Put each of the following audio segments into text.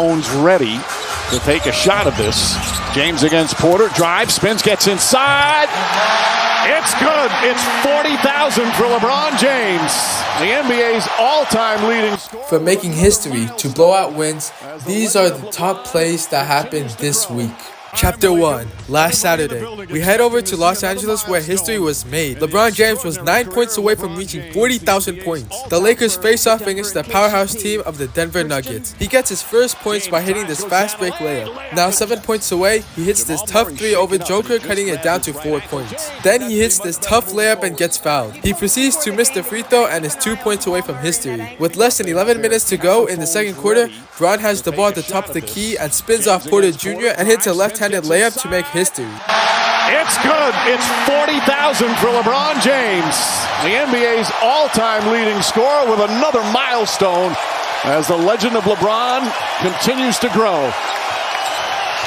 Ready to take a shot of this. James against Porter. Drive, spins, gets inside. It's good. It's 40,000 for LeBron James, the NBA's all-time leading scorer. For making history to blowout wins, these are the top plays that happened this week. Chapter 1. Last Saturday, we head over to Los Angeles where history was made. LeBron James was 9 points away from reaching 40,000 points. The Lakers face off against the powerhouse team of the Denver Nuggets. He gets his first points by hitting this fast break layup. Now 7 points away, he hits this tough 3 over Joker, cutting it down to 4 points. Then he hits this tough layup and gets fouled. He proceeds to miss the free throw and is 2 points away from history. With less than 11 minutes to go in the second quarter, Bron has the ball at the top of the key and spins off Porter Jr. and hits a left-handed layup to make history. It's good. It's 40,000 for LeBron James, the NBA's all-time leading scorer, with another milestone as the legend of LeBron continues to grow.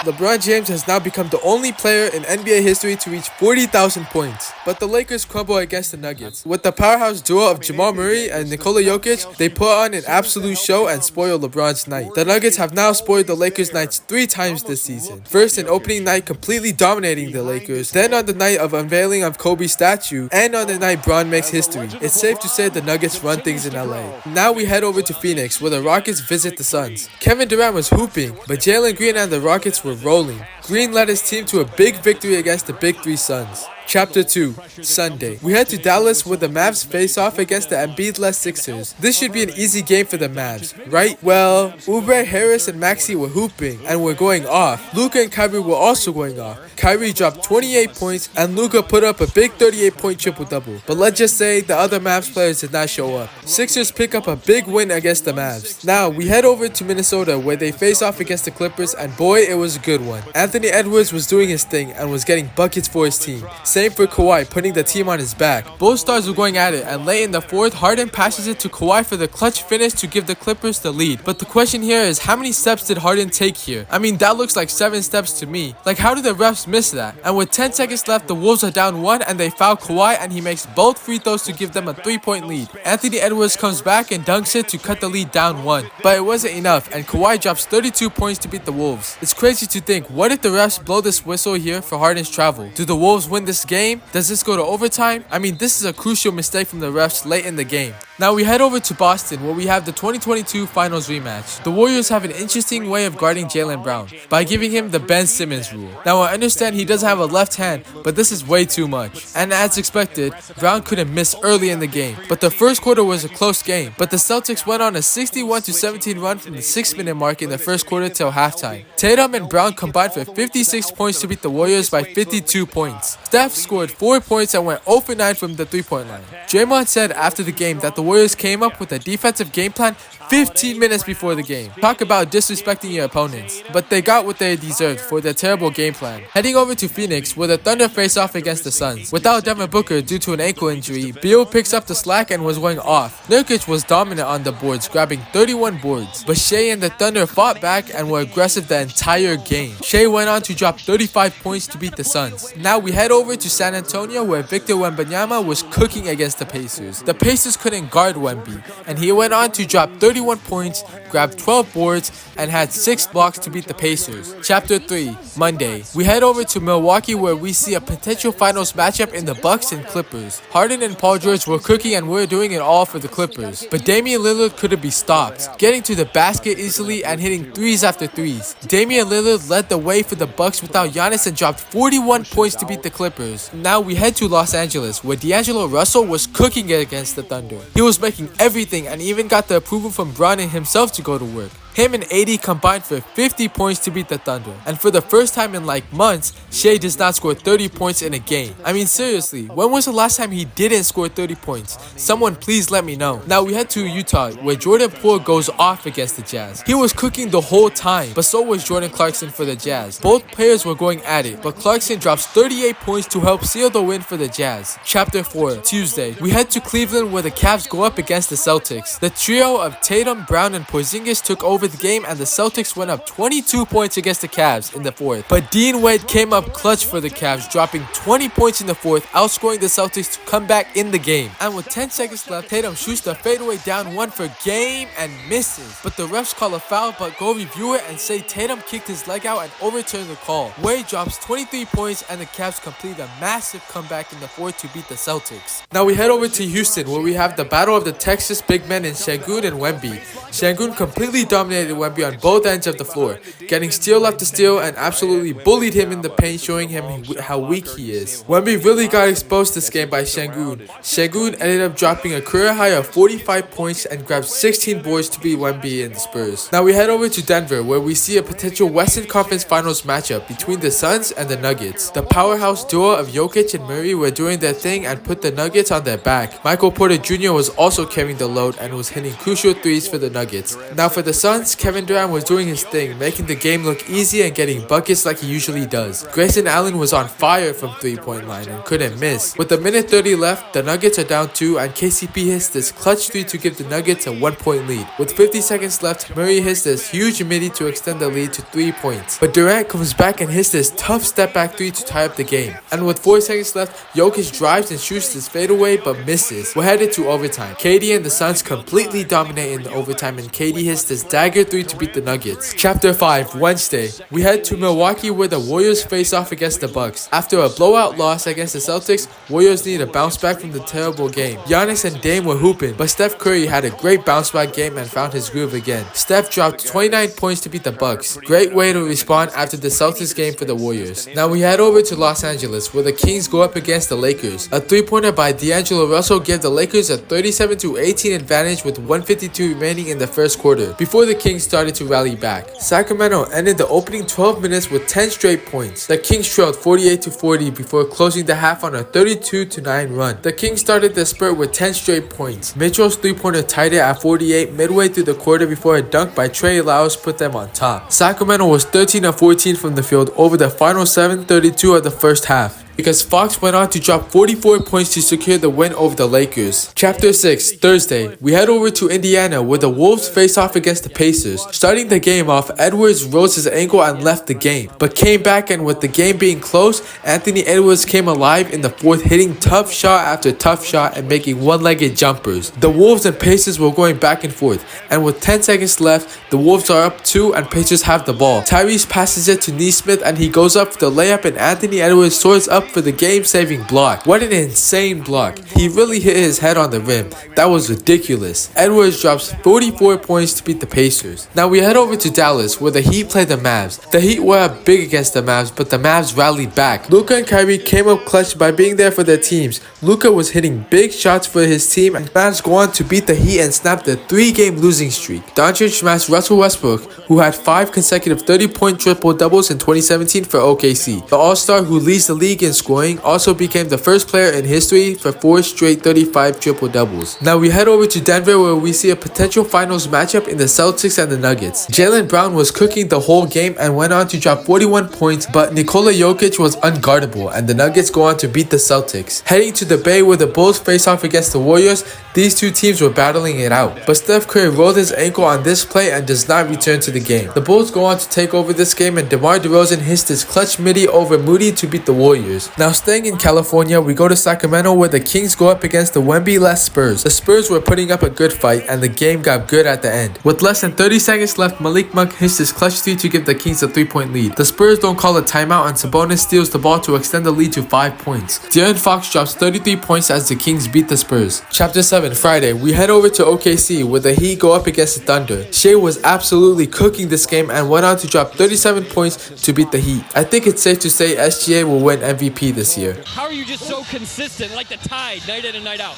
LeBron James has now become the only player in NBA history to reach 40,000 points. But the Lakers crumble against the Nuggets. With the powerhouse duo of Jamal Murray and Nikola Jokic, they put on an absolute show and spoil LeBron's night. The Nuggets have now spoiled the Lakers' nights 3 times this season. First, in opening night, completely dominating the Lakers. Then on the night of unveiling of Kobe's statue. And on the night Bron makes history. It's safe to say the Nuggets run things in LA. Now we head over to Phoenix, where the Rockets visit the Suns. Kevin Durant was hooping, but Jalen Green and the Rockets were rolling. Green led his team to a big victory against the Big Three Suns. Chapter 2. Sunday. We head to Dallas where the Mavs face off against the Embiid-less Sixers. This should be an easy game for the Mavs, right? Well, Oubre, Harris, and Maxey were hooping and were going off. Luka and Kyrie were also going off. Kyrie dropped 28 points and Luka put up a big 38-point triple-double. But let's just say the other Mavs players did not show up. Sixers pick up a big win against the Mavs. Now, we head over to Minnesota where they face off against the Clippers, and boy, it was a good one. Anthony Edwards was doing his thing and was getting buckets for his team. Same for Kawhi, putting the team on his back. Both stars were going at it, and late in the fourth, Harden passes it to Kawhi for the clutch finish to give the Clippers the lead. But the question here is, how many steps did Harden take here? I mean, that looks like 7 steps to me. Like, how did the refs miss that? And with 10 seconds left, the Wolves are down 1 and they foul Kawhi, and he makes both free throws to give them a 3-point lead. Anthony Edwards comes back and dunks it to cut the lead down 1. But it wasn't enough, and Kawhi drops 32 points to beat the Wolves. It's crazy to think, what if the refs blow this whistle here for Harden's travel? Do the Wolves win this game? Does this go to overtime? I mean, this is a crucial mistake from the refs late in the game. Now we head over to Boston where we have the 2022 Finals rematch. The Warriors have an interesting way of guarding Jaylen Brown by giving him the Ben Simmons rule. Now I understand he doesn't have a left hand, but this is way too much. And as expected, Brown couldn't miss early in the game. But the first quarter was a close game. But the Celtics went on a 61-17 run from the 6-minute mark in the first quarter till halftime. Tatum and Brown combined for 56 points to beat the Warriors by 52 points. Steph scored 4 points and went 0 for 9 from the 3-point line. Draymond said after the game that the Warriors came up with a defensive game plan 15 minutes before the game. Talk about disrespecting your opponents. But they got what they deserved for their terrible game plan. Heading over to Phoenix where the Thunder face off against the Suns. Without Devin Booker due to an ankle injury, Beal picks up the slack and was going off. Nurkic was dominant on the boards, grabbing 31 boards. But Shea and the Thunder fought back and were aggressive the entire game. Shea went on to drop 35 points to beat the Suns. Now we head over to San Antonio where Victor Wembanyama was cooking against the Pacers. The Pacers couldn't guard Wemby, and he went on to drop 31 points, grabbed 12 boards, and had 6 blocks to beat the Pacers. Chapter 3. Monday. We head over to Milwaukee where we see a potential finals matchup in the Bucks and Clippers. Harden and Paul George were cooking and were doing it all for the Clippers. But Damian Lillard couldn't be stopped, getting to the basket easily and hitting threes after threes. Damian Lillard led the way for the Bucks without Giannis and dropped 41 points to beat the Clippers. Now we head to Los Angeles where D'Angelo Russell was cooking against the Thunder. He was making everything and even got the approval from Bron and himself to go to work. Him and AD combined for 50 points to beat the Thunder. And for the first time in like months, Shea does not score 30 points in a game. I mean seriously, when was the last time he didn't score 30 points? Someone please let me know. Now we head to Utah where Jordan Poole goes off against the Jazz. He was cooking the whole time, but so was Jordan Clarkson for the Jazz. Both players were going at it, but Clarkson drops 38 points to help seal the win for the Jazz. Chapter 4. Tuesday. We head to Cleveland where the Cavs go up against the Celtics. The trio of Tatum, Brown, and Porzingis took over over the game, and the Celtics went up 22 points against the Cavs in the fourth. But Dean Wade came up clutch for the Cavs, dropping 20 points in the fourth, outscoring the Celtics to come back in the game. And with 10 seconds left, Tatum shoots the fadeaway down one for game and misses. But the refs call a foul, but go review it and say Tatum kicked his leg out and overturn the call. Wade drops 23 points, and the Cavs complete a massive comeback in the fourth to beat the Celtics. Now we head over to Houston, where we have the battle of the Texas big men in Sengun and Wemby. Sengun completely dominated Wemby on both ends of the floor, getting steal after steal and absolutely bullied him in the paint, showing him how weak he is. Wemby really got exposed this game by Sengun. Sengun ended up dropping a career high of 45 points and grabbed 16 boards to beat Wemby and the Spurs. Now we head over to Denver, where we see a potential Western Conference Finals matchup between the Suns and the Nuggets. The powerhouse duo of Jokic and Murray were doing their thing and put the Nuggets on their back. Michael Porter Jr. was also carrying the load and was hitting crucial threes for the Nuggets. Now for the Suns, Kevin Durant was doing his thing, making the game look easy and getting buckets like he usually does. Grayson Allen was on fire from three-point line and couldn't miss. With a minute 30 left, the Nuggets are down 2 and KCP hits this clutch 3 to give the Nuggets a 1-point lead. With 50 seconds left, Murray hits this huge midi to extend the lead to 3 points. But Durant comes back and hits this tough step back 3 to tie up the game. And with 4 seconds left, Jokic drives and shoots this fadeaway but misses. We're headed to overtime. KD and the Suns completely dominate in the overtime, and KD hits this dagger 3 to beat the Nuggets. Chapter 5, Wednesday. We head to Milwaukee, where the Warriors face off against the Bucks. After a blowout loss against the Celtics, Warriors need a bounce back from the terrible game. Giannis and Dame were hooping, but Steph Curry had a great bounce back game and found his groove again. Steph dropped 29 points to beat the Bucks. Great way to respond after the Celtics game for the Warriors. Now we head over to Los Angeles, where the Kings go up against the Lakers. A three-pointer by D'Angelo Russell gave the Lakers a 37-18 advantage with 1:52 remaining in the first quarter, before the Kings started to rally back. Sacramento ended the opening 12 minutes with 10 straight points. The Kings trailed 48-40 before closing the half on a 32-9 run. The Kings started the spurt with 10 straight points. Mitchell's three-pointer tied it at 48 midway through the quarter before a dunk by Trey Lyles put them on top. Sacramento was 13-14 from the field over the final 7:32 of the first half, because Fox went on to drop 44 points to secure the win over the Lakers. Chapter 6, Thursday. We head over to Indiana, where the Wolves face off against the Pacers. Starting the game off, Edwards rose his ankle and left the game, but came back, and with the game being close, Anthony Edwards came alive in the fourth, hitting tough shot after tough shot and making one-legged jumpers. The Wolves and Pacers were going back and forth, and with 10 seconds left, the Wolves are up 2 and Pacers have the ball. Tyrese passes it to Nesmith and he goes up for the layup, and Anthony Edwards soars up for the game-saving block. What an insane block. He really hit his head on the rim. That was ridiculous. Edwards drops 44 points to beat the Pacers. Now we head over to Dallas, where the Heat play the Mavs. The Heat were up big against the Mavs, but the Mavs rallied back. Luka and Kyrie came up clutch by being there for their teams. Luka was hitting big shots for his team, and Mavs go on to beat the Heat and snap the 3-game losing streak. Doncic smashed Russell Westbrook, who had 5 consecutive 30-point triple-doubles in 2017 for OKC. The All-Star, who leads the league in scoring, also became the first player in history for 4 straight 35 triple-doubles. Now we head over to Denver, where we see a potential finals matchup in the Celtics and the Nuggets. Jaylen Brown was cooking the whole game and went on to drop 41 points, but Nikola Jokic was unguardable, and the Nuggets go on to beat the Celtics. Heading to the Bay, where the Bulls face off against the Warriors, these two teams were battling it out, but Steph Curry rolled his ankle on this play and does not return to the game. The Bulls go on to take over this game, and DeMar DeRozan hits this clutch midi over Moody to beat the Warriors. Now staying in California, we go to Sacramento, where the Kings go up against the Wemby-less Spurs. The Spurs were putting up a good fight, and the game got good at the end. With less than 30 seconds left, Malik Monk hits his clutch 3 to give the Kings a 3-point lead. The Spurs don't call a timeout, and Sabonis steals the ball to extend the lead to 5 points. De'Aaron Fox drops 33 points as the Kings beat the Spurs. Chapter 7, Friday. We head over to OKC, where the Heat go up against the Thunder. Shea was absolutely cooking this game and went on to drop 37 points to beat the Heat. I think it's safe to say SGA will win MVP this year. How are you just so consistent, like the Tide, night in and night out?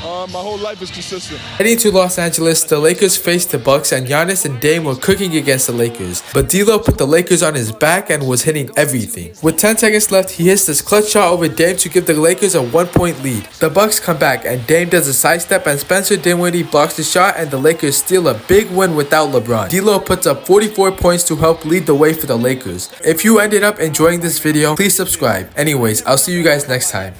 My whole life is consistent. Heading to Los Angeles, the Lakers faced the Bucks, and Giannis and Dame were cooking against the Lakers. But D'Lo put the Lakers on his back and was hitting everything. With 10 seconds left, he hits this clutch shot over Dame to give the Lakers a 1-point lead. The Bucks come back, and Dame does a sidestep, and Spencer Dinwiddie blocks the shot, and the Lakers steal a big win without LeBron. D'Lo puts up 44 points to help lead the way for the Lakers. If you ended up enjoying this video, please subscribe. Anyways, I'll see you guys next time.